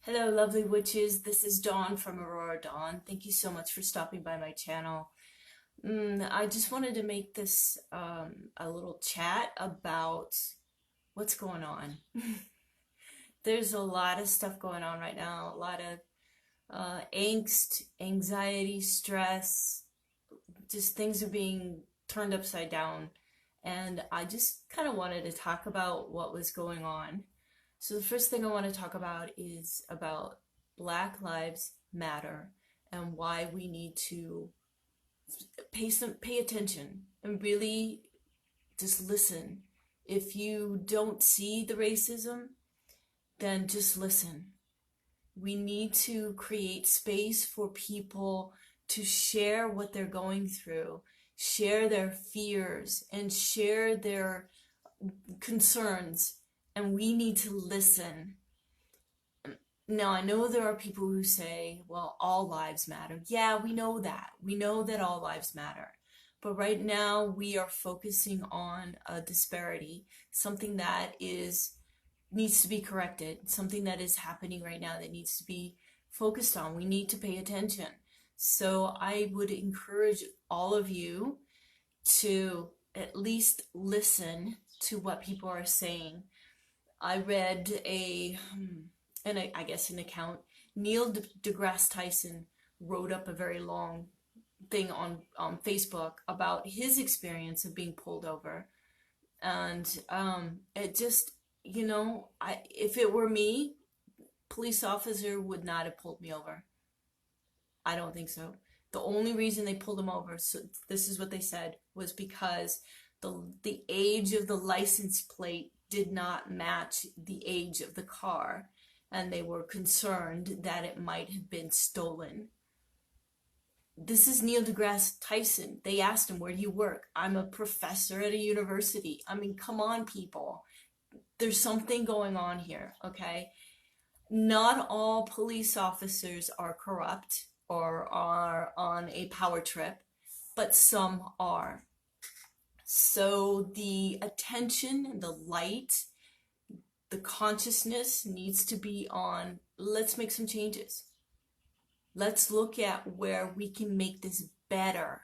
Hello, lovely witches. This is Dawn from Aurora Dawn. Thank you so much for stopping by my channel. I just wanted to make this a little chat about what's going on. There's a lot of stuff going on right now, a lot of angst, anxiety, stress, just things are being turned upside down. And I just kind of wanted to talk about what was going on. So the first thing I want to talk about is about Black Lives Matter and why we need to pay attention and really just listen. If you don't see the racism, then just listen. We need to create space for people to share what they're going through, share their fears, and share their concerns. And we need to listen. Now, I know there are people who say, well, all lives matter. Yeah, we know that. We know that all lives matter. But right now, we are focusing on a disparity, something that needs to be corrected, something that is happening right now that needs to be focused on. We need to pay attention. So I would encourage all of you to at least listen to what people are saying. I read I guess an account. Neil deGrasse Tyson wrote up a very long thing on Facebook about his experience of being pulled over. And it just, if it were me, police officer would not have pulled me over. I don't think so. The only reason they pulled him over, so this is what they said, was because the age of the license plate did not match the age of the car, and they were concerned that it might have been stolen. This is Neil deGrasse Tyson. They asked him, where do you work? I'm a professor at a university. I mean, come on, people. There's something going on here, okay? Not all police officers are corrupt or are on a power trip, but some are. So the attention, the light, the consciousness needs to be on, let's make some changes. Let's look at where we can make this better.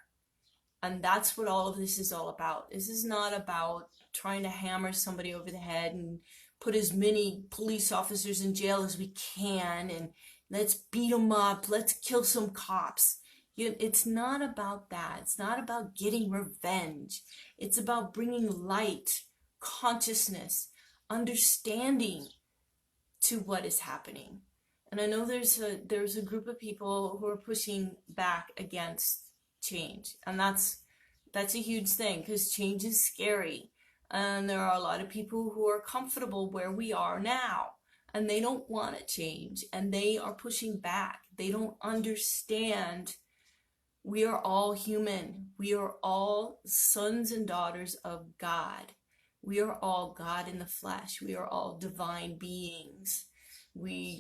And that's what all of this is all about. This is not about trying to hammer somebody over the head and put as many police officers in jail as we can and let's beat them up, let's kill some cops. It's not about that. It's not about getting revenge. It's about bringing light, consciousness, understanding to what is happening. And I know there's a group of people who are pushing back against change, and that's a huge thing because change is scary, and there are a lot of people who are comfortable where we are now, and they don't want to change, and they are pushing back. They don't understand. We are all human. We are all sons and daughters of God. We are all God in the flesh. We are all divine beings.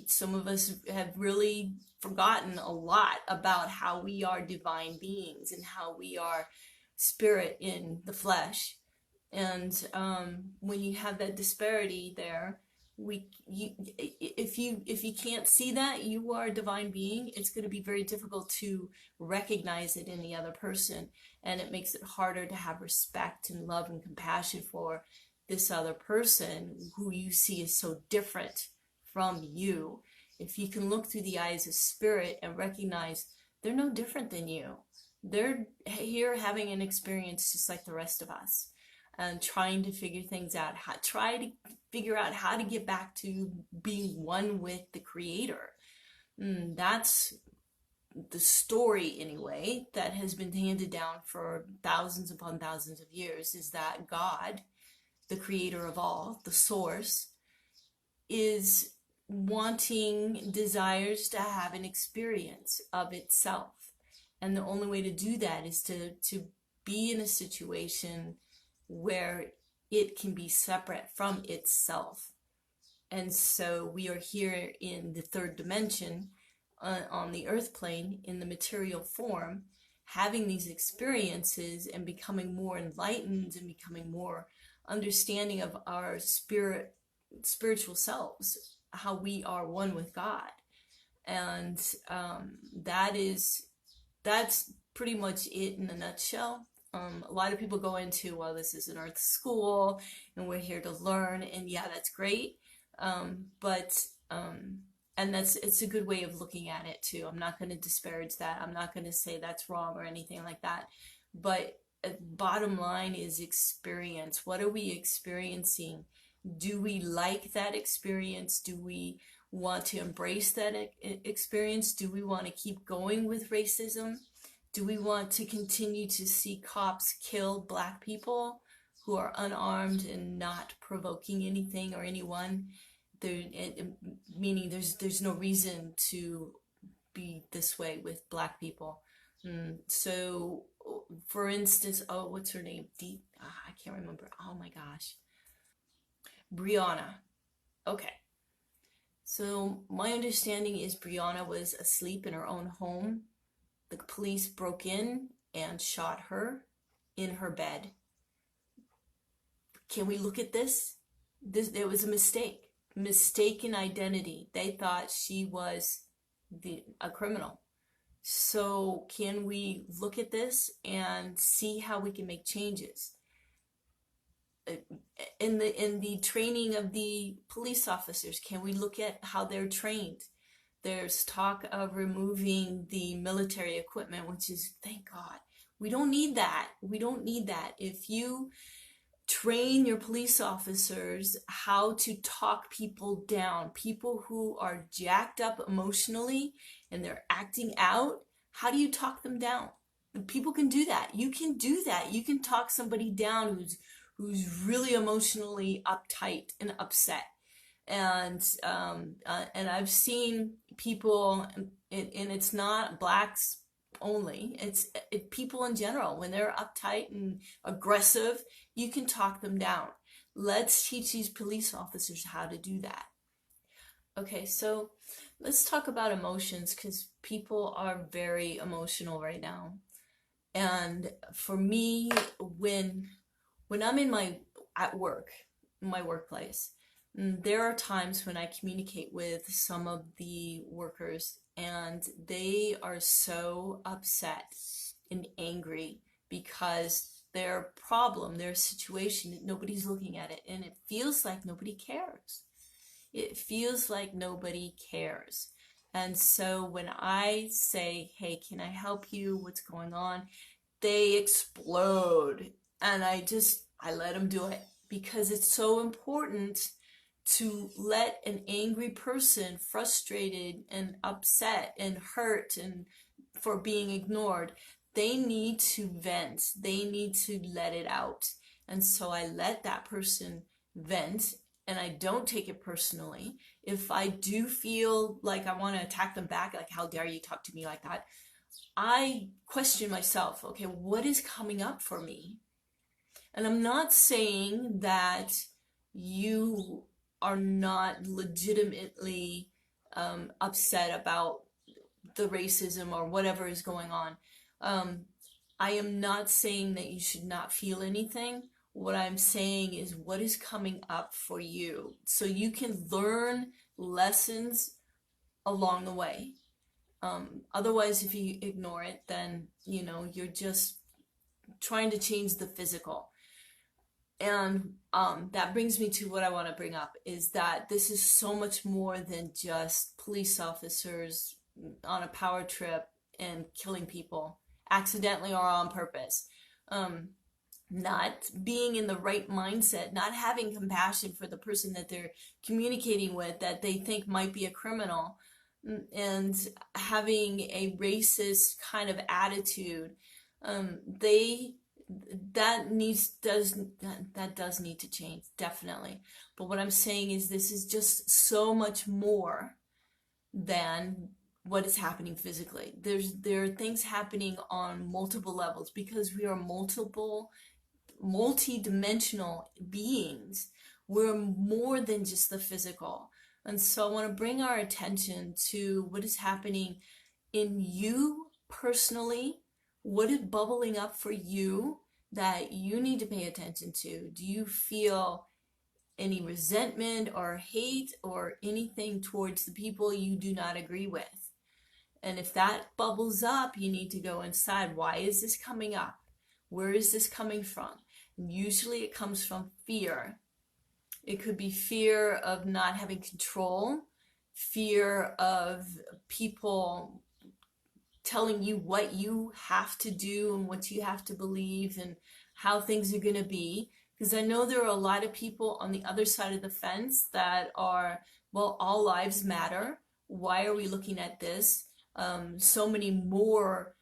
Some of us have really forgotten a lot about how we are divine beings and how we are spirit in the flesh. And when you have that disparity there, if you can't see that you are a divine being, it's going to be very difficult to recognize it in the other person, and it makes it harder to have respect and love and compassion for this other person who you see is so different from you. If you can look through the eyes of spirit and recognize they're no different than you, they're here having an experience just like the rest of us, and trying to figure things out, try to figure out how to get back to being one with the Creator. That's the story, anyway, that has been handed down for thousands upon thousands of years, is that God, the creator of all, the source, is desires to have an experience of itself. And the only way to do that is to be in a situation where it can be separate from itself. And so we are here in the third dimension, on the earth plane, in the material form, having these experiences and becoming more enlightened and becoming more understanding of our spiritual selves. how we are one with God. And that is that's pretty much it in a nutshell. A lot of people go into, well, this is an earth school and we're here to learn, and yeah, that's great. But and it's a good way of looking at it too. I'm not going to disparage that. I'm not going to say that's wrong or anything like that. But bottom line is experience. What are we experiencing? Do we like that experience? Do we want to embrace that experience? Do we want to keep going with racism? Do we want to continue to see cops kill black people who are unarmed and not provoking anything or anyone? There, meaning there's no reason to be this way with black people. So, for instance, oh, what's her name? I can't remember. Oh my gosh, Brianna. Okay. So my understanding is Brianna was asleep in her own home. The police broke in and shot her in her bed. Can we look at this? There was a mistake. Mistaken identity. They thought she was a criminal. So can we look at this and see how we can make changes? In the training of the police officers, can we look at how they're trained? There's talk of removing the military equipment, which is, thank God. We don't need that. We don't need that. If you train your police officers how to talk people down, people who are jacked up emotionally and they're acting out, how do you talk them down? People can do that. You can do that. You can talk somebody down who's really emotionally uptight and upset. And I've seen people, and it's not blacks only. It's people in general. When they're uptight and aggressive, you can talk them down. Let's teach these police officers how to do that. Okay, so let's talk about emotions, because people are very emotional right now. And for me, when I'm at work, in my workplace, there are times when I communicate with some of the workers and they are so upset and angry because their problem, their situation, nobody's looking at it, and it feels like nobody cares. It feels like nobody cares. And so when I say, hey, can I help you? What's going on? They explode. And I let them do it, because it's so important to let an angry person, frustrated and upset and hurt and for being ignored, they need to vent. They need to let it out. And so I let that person vent, and I don't take it personally. If I do feel like I want to attack them back, like, how dare you talk to me like that? I question myself, okay, what is coming up for me? And I'm not saying that you are not legitimately upset about the racism or whatever is going on. I am not saying that you should not feel anything. What I'm saying is what is coming up for you, so you can learn lessons along the way. Otherwise, if you ignore it, then, you're just trying to change the physical. And that brings me to what I want to bring up, is that this is so much more than just police officers on a power trip and killing people accidentally or on purpose. Not being in the right mindset, not having compassion for the person that they're communicating with that they think might be a criminal, and having a racist kind of attitude. That does need to change, definitely. But what I'm saying is this is just so much more than what is happening physically. There are things happening on multiple levels, because we are multi-dimensional beings. We're more than just the physical. And so I want to bring our attention to what is happening in you personally. What is bubbling up for you that you need to pay attention to? Do you feel any resentment or hate or anything towards the people you do not agree with. And if that bubbles up, you need to go inside. Why is this coming up? Where is this coming from? And usually it comes from fear. It could be fear of not having control, fear of people telling you what you have to do and what you have to believe and how things are going to be. Because I know there are a lot of people on the other side of the fence that are, well, all lives matter. Why are we looking at this? So many more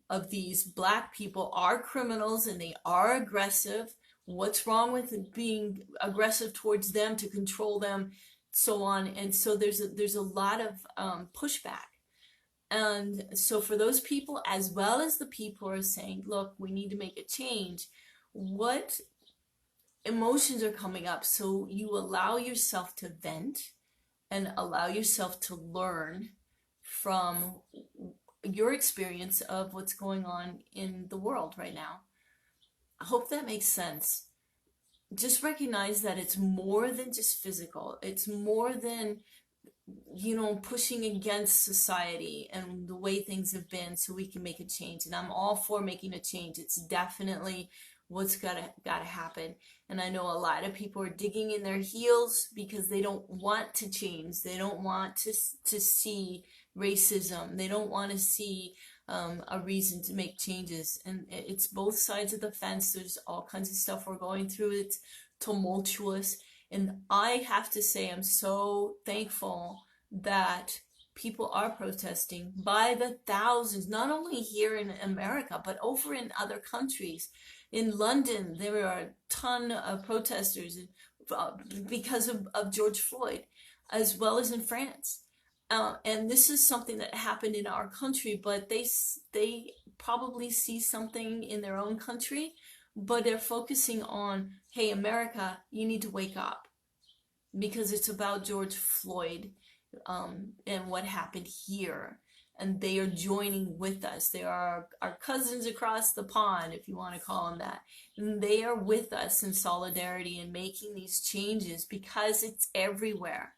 of these Black people are criminals and they are aggressive. What's wrong with being aggressive towards them to control them, so on? And so there's a lot of pushback. And so for those people, as well as the people who are saying, look, we need to make a change, what emotions are coming up? So you allow yourself to vent and allow yourself to learn from your experience of what's going on in the world right now. I hope that makes sense. Just recognize that it's more than just physical. It's more than, pushing against society and the way things have been so we can make a change. And I'm all for making a change. It's definitely what's gotta happen. And I know a lot of people are digging in their heels because they don't want to change. They don't want to see racism. They don't want to see a reason to make changes. And it's both sides of the fence. There's all kinds of stuff we're going through. It's tumultuous. And I have to say, I'm so thankful that people are protesting by the thousands, not only here in America, but over in other countries. In London, there are a ton of protesters because of George Floyd, as well as in France. And this is something that happened in our country, but they probably see something in their own country, but they're focusing on, hey, America, you need to wake up, because it's about George Floyd and what happened here. And they are joining with us. They are our cousins across the pond, if you want to call them that. And they are with us in solidarity and making these changes because it's everywhere.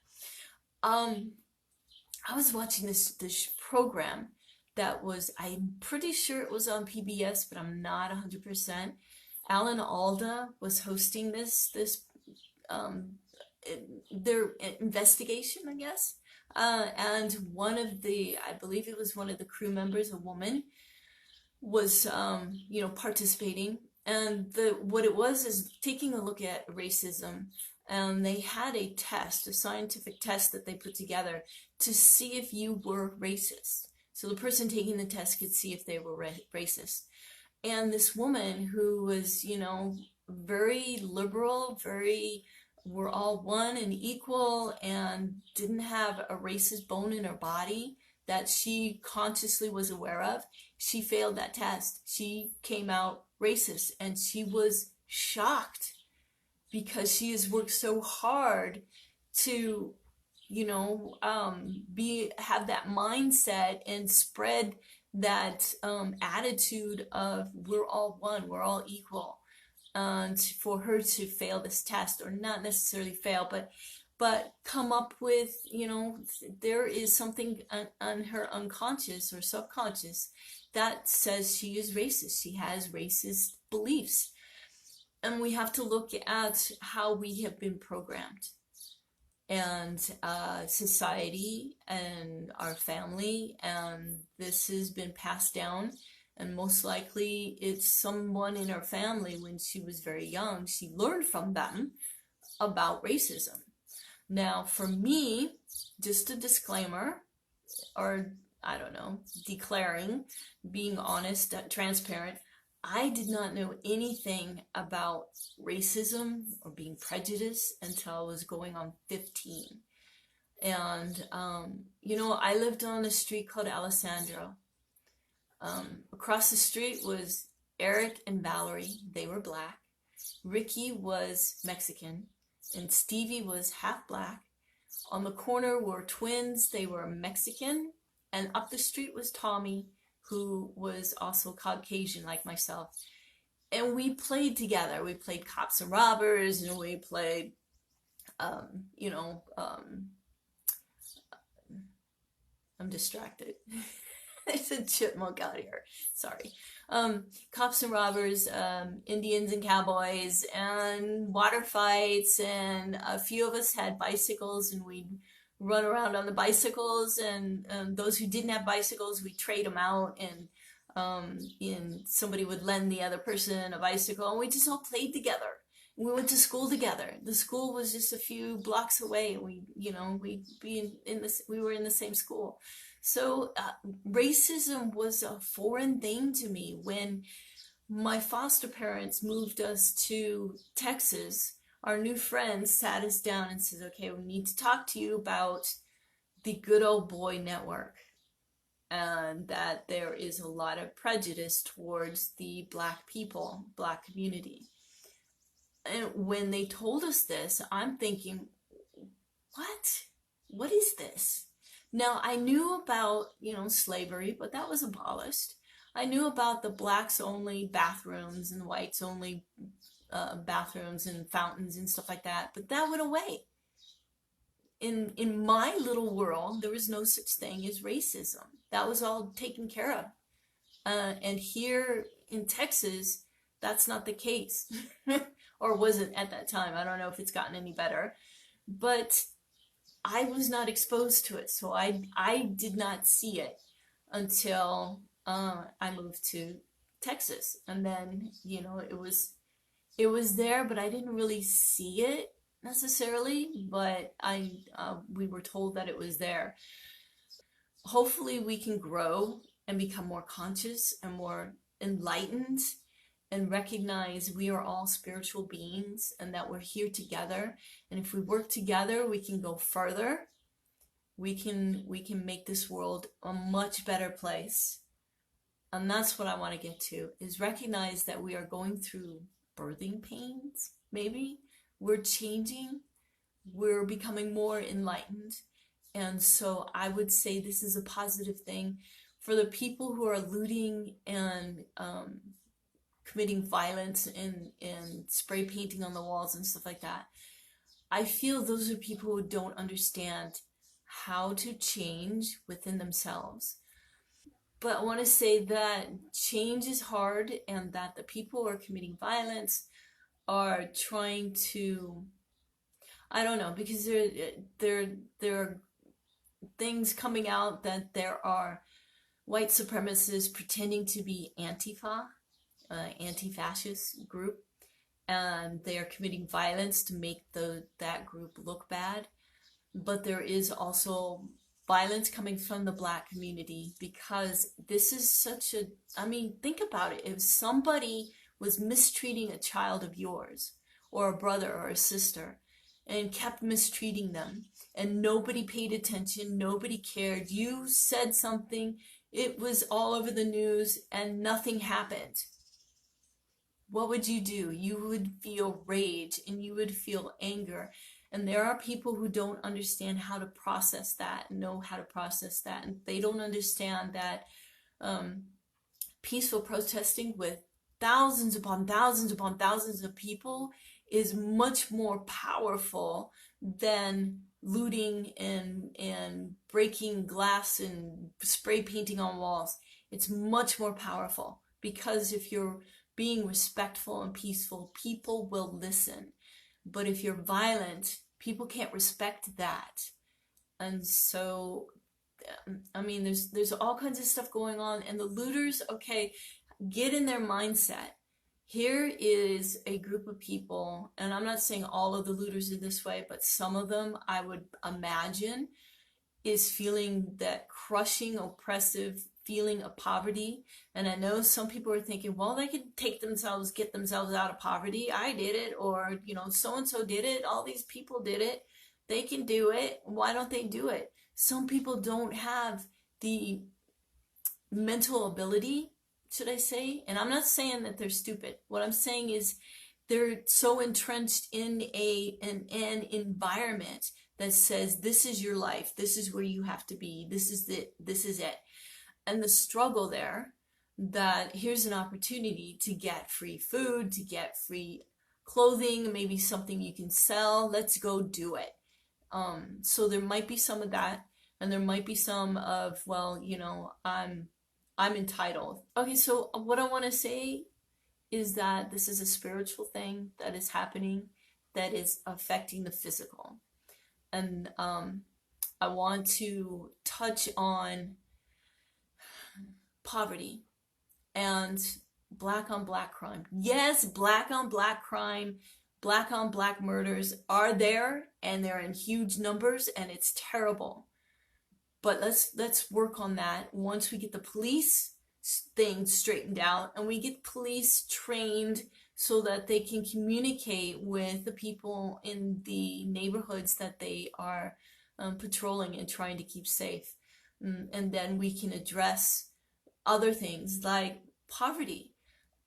I was watching this program that was, I'm pretty sure it was on PBS, but I'm not 100%. Alan Alda was hosting their investigation, I guess. And one of I believe it was one of the crew members, a woman, was, participating. And what it was is taking a look at racism. And they had a test, a scientific test that they put together to see if you were racist. So the person taking the test could see if they were racist. And this woman who was, very liberal, we're all one and equal, and didn't have a racist bone in her body that she consciously was aware of, she failed that test. She came out racist, and she was shocked because she has worked so hard to, have that mindset and spread that attitude of we're all one, we're all equal. And for her to fail this test, or not necessarily fail, but come up with, there is something on her unconscious or subconscious that says she is racist. She has racist beliefs. And we have to look at how we have been programmed. And society and our family, and this has been passed down. And most likely it's someone in her family, when she was very young, she learned from them about racism. Now, for me, just a disclaimer, or I don't know, declaring, being honest, transparent, I did not know anything about racism or being prejudiced until I was going on 15. And, I lived on a street called Alessandro. Across the street was Eric and Valerie. They were Black. Ricky was Mexican. And Stevie was half Black. On the corner were twins. They were Mexican. And up the street was Tommy, who was also Caucasian like myself. And we played together. We played cops and robbers, and we played you know, I'm distracted. There's a chipmunk out here. Sorry. Cops and robbers, Indians and cowboys, and water fights, and a few of us had bicycles, and we'd run around on the bicycles, and those who didn't have bicycles, we'd trade them out, and somebody would lend the other person a bicycle, and we just all played together. We went to school together. The school was just a few blocks away. We'd be in this. We were in the same school. So racism was a foreign thing to me when my foster parents moved us to Texas. Our new friends sat us down and said, "Okay, we need to talk to you about the good old boy network, and that there is a lot of prejudice towards the black people, black community." And when they told us this, I'm thinking, what? What is this? Now, I knew about, slavery, but that was abolished. I knew about the blacks only bathrooms and whites only bathrooms and fountains and stuff like that, but that went away. In my little world, there was no such thing as racism. That was all taken care of. And here in Texas, that's not the case. Or wasn't at that time. I don't know if it's gotten any better. But I was not exposed to it, so I did not see it until I moved to Texas, and then it was there, but I didn't really see it necessarily. But I we were told that it was there. Hopefully, we can grow and become more conscious and more enlightened and recognize we are all spiritual beings and that we're here together. And if we work together, we can go further. We can make this world a much better place. And that's what I want to get to, is recognize that we are going through birthing pains, maybe. We're changing. We're becoming more enlightened. And so I would say this is a positive thing for the people who are looting and committing violence and spray painting on the walls and stuff like that. I feel those are people who don't understand how to change within themselves. But I want to say that change is hard, and that the people who are committing violence are trying to, I don't know, because there are things coming out that there are white supremacists pretending to be Antifa, anti-fascist group, and they are committing violence to make that group look bad. But there is also violence coming from the black community, because this is such a, I mean, think about it. If somebody was mistreating a child of yours, or a brother or a sister, and kept mistreating them, and nobody paid attention, nobody cared, you said something, it was all over the news, and nothing happened, what would you do? You would feel rage and you would feel anger. And there are people who don't understand how to process that, know how to process that. And they don't understand that peaceful protesting with thousands upon thousands upon thousands of people is much more powerful than looting and breaking glass and spray painting on walls. It's much more powerful, because if you're being respectful and peaceful, people will listen. But if you're violent, people can't respect that. And so, I mean, there's all kinds of stuff going on. And the looters, okay, get in their mindset. Here is a group of people, and I'm not saying all of the looters are this way, but some of them, I would imagine, is feeling that crushing, oppressive feeling of poverty. And I know some people are thinking, well, they could get themselves out of poverty. I did it, or, so and so did it. All these people did it. They can do it. Why don't they do it? Some people don't have the mental ability, should I say? And I'm not saying that they're stupid. What I'm saying is they're so entrenched in an environment that says, this is your life, this is where you have to be, this is it. And the struggle there, that here's an opportunity to get free food, to get free clothing, maybe something you can sell. Let's go do it. So there might be some of that, and there might be some of, well, I'm entitled. Okay, so what I want to say is that this is a spiritual thing that is happening that is affecting the physical. And I want to touch on poverty and black on black crime. Yes, black on black crime, black on black murders are there, and they're in huge numbers, and it's terrible. But let's work on that once we get the police thing straightened out and we get police trained so that they can communicate with the people in the neighborhoods that they are patrolling and trying to keep safe. And then we can address other things like poverty.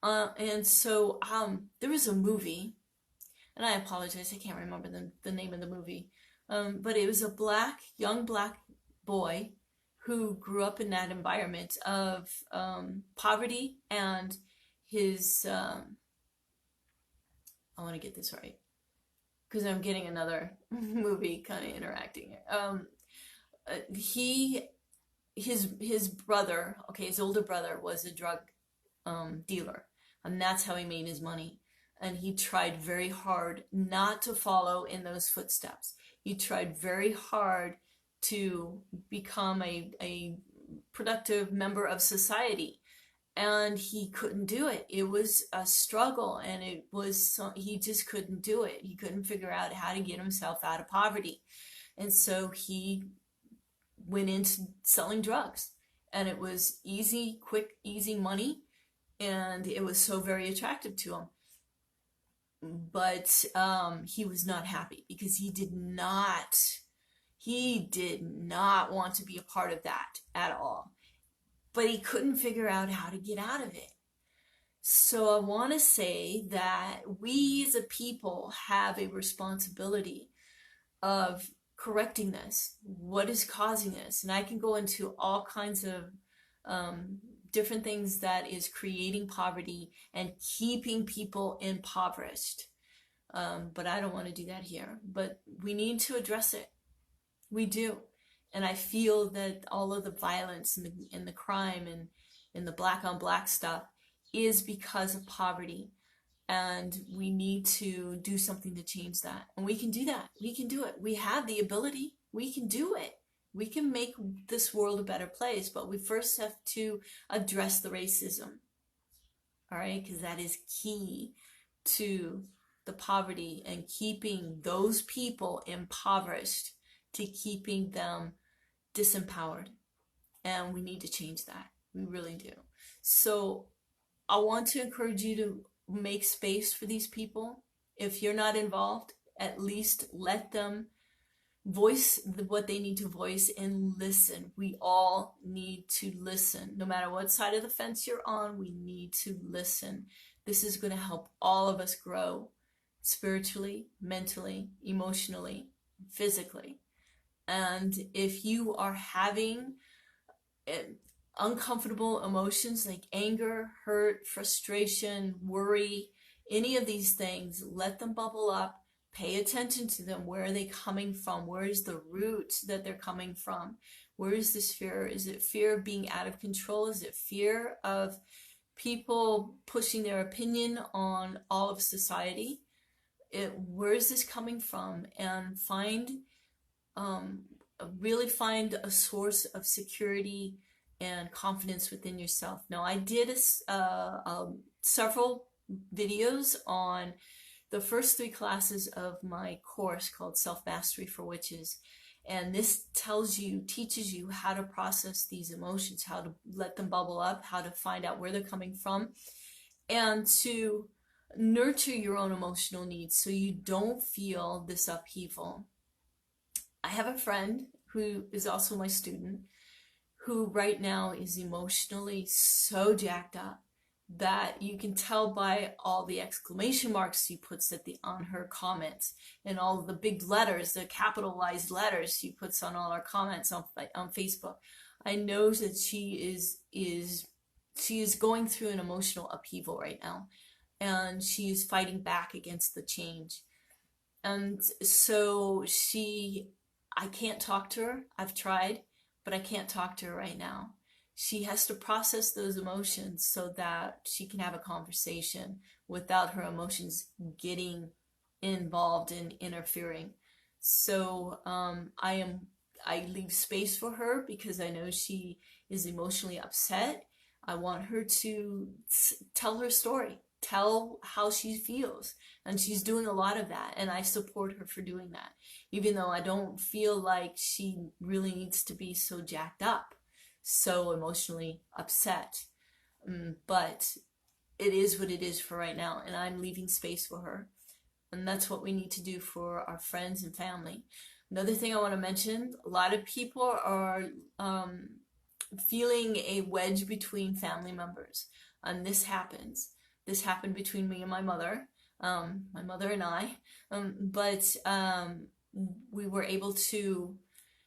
And so there was a movie, and I apologize, I can't remember the name of the movie, but it was a young black boy who grew up in that environment of poverty, and his, I want to get this right, because I'm getting another movie kind of interacting. His brother, okay, his older brother was a drug dealer, and that's how he made his money. And he tried very hard not to follow in those footsteps. He tried very hard to become a productive member of society, and he couldn't do it. It was a struggle, and he just couldn't do it. He couldn't figure out how to get himself out of poverty. And so he went into selling drugs, and it was easy, quick, easy money, and it was so very attractive to him. But he was not happy because he did not want to be a part of that at all. But he couldn't figure out how to get out of it. So I want to say that we as a people have a responsibility of correcting this. What is causing this? And I can go into all kinds of different things that is creating poverty and keeping people impoverished. But I don't want to do that here. But we need to address it. We do. And I feel that all of the violence and the crime and the black on black stuff is because of poverty. And we need to do something to change that. And we can do that. We can do it. We have the ability. We can do it. We can make this world a better place, but we first have to address the racism. All right? Because that is key to the poverty and keeping those people impoverished, to keeping them disempowered. And we need to change that. We really do. So I want to encourage you to make space for these people. If you're not involved, at least let them voice what they need to voice and listen. We all need to listen. No matter what side of the fence you're on, we need to listen. This is going to help all of us grow spiritually, mentally, emotionally, physically. And if you are having uncomfortable emotions like anger, hurt, frustration, worry, any of these things, let them bubble up. Pay attention to them. Where are they coming from? Where is the root that they're coming from? Where is this fear? Is it fear of being out of control? Is it fear of people pushing their opinion on all of society? Where is this coming from? And really find a source of security and confidence within yourself. Now, I did several videos on the first 3 classes of my course called Self-Mastery for Witches. And this teaches you how to process these emotions, how to let them bubble up, how to find out where they're coming from, and to nurture your own emotional needs so you don't feel this upheaval. I have a friend who is also my student who right now is emotionally so jacked up that you can tell by all the exclamation marks she puts on her comments and all of the big letters, the capitalized letters she puts on all her comments on Facebook. I know that she is going through an emotional upheaval right now. and she's fighting back against the change. And so I can't talk to her. I've tried, but I can't talk to her right now. She has to process those emotions so that she can have a conversation without her emotions getting involved in interfering. So I leave space for her because I know she is emotionally upset. I want her to tell her story, tell how she feels. And she's doing a lot of that, and I support her for doing that, even though I don't feel like she really needs to be so jacked up, so emotionally upset. But it is what it is for right now, and I'm leaving space for her. And that's what we need to do for our friends and family. Another thing I want to mention, a lot of people are feeling a wedge between family members. And this happens. This happened between me and my mother and I. But we were able to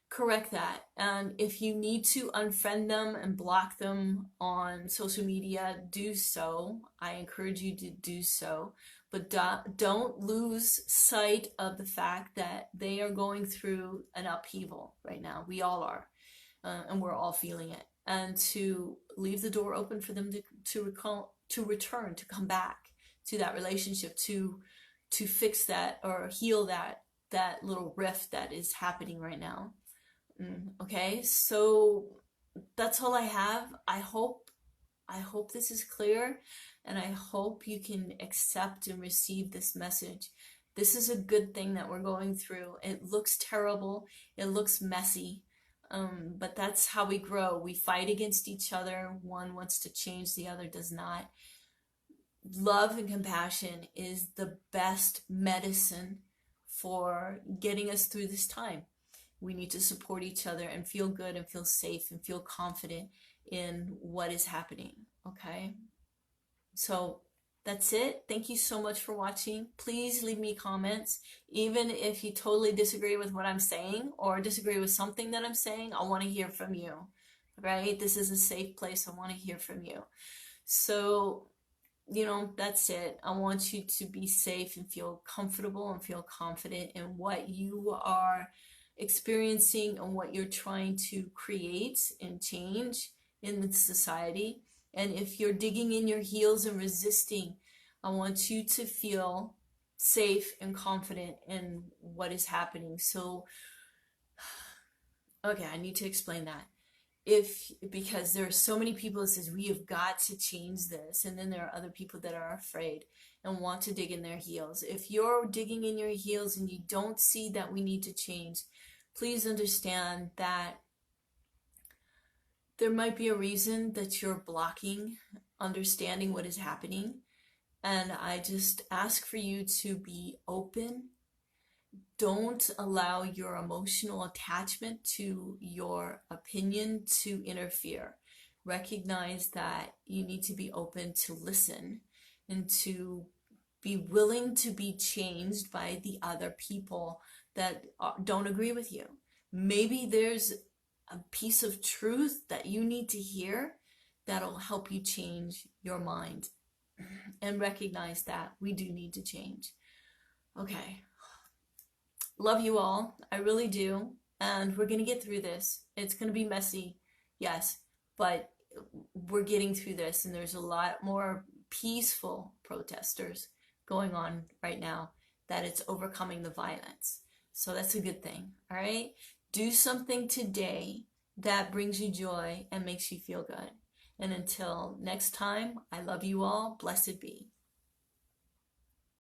correct that. And if you need to unfriend them and block them on social media, do so. I encourage you to do so. But don't lose sight of the fact that they are going through an upheaval right now. We all are. And we're all feeling it. And to leave the door open for them to return, to come back to that relationship, to fix that or heal that little rift that is happening right now. Okay, so that's all I have. I hope this is clear, and I hope you can accept and receive this message. This is a good thing that we're going through. It looks terrible. It looks messy. But that's how we grow. We fight against each other. One wants to change, the other does not. Love and compassion is the best medicine for getting us through this time. We need to support each other and feel good and feel safe and feel confident in what is happening. Okay? So that's it. Thank you so much for watching. Please leave me comments. Even if you totally disagree with what I'm saying or disagree with something that I'm saying, I want to hear from you. Right? This is a safe place. I want to hear from you. So, that's it. I want you to be safe and feel comfortable and feel confident in what you are experiencing and what you're trying to create and change in the society. And if you're digging in your heels and resisting, I want you to feel safe and confident in what is happening. So, okay, I need to explain that. Because there are so many people that says we have got to change this, and then there are other people that are afraid and want to dig in their heels. If you're digging in your heels and you don't see that we need to change, please understand that there might be a reason that you're blocking understanding what is happening. And I just ask for you to be open. Don't allow your emotional attachment to your opinion to interfere. Recognize that you need to be open to listen and to be willing to be changed by the other people that don't agree with you. Maybe there's a piece of truth that you need to hear that'll help you change your mind, and recognize that we do need to change. Okay. Love you all. I really do. And we're going to get through this. It's going to be messy, yes, but we're getting through this, and there's a lot more peaceful protesters going on right now that it's overcoming the violence. So that's a good thing, all right? Do something today that brings you joy and makes you feel good. And until next time, I love you all. Blessed be.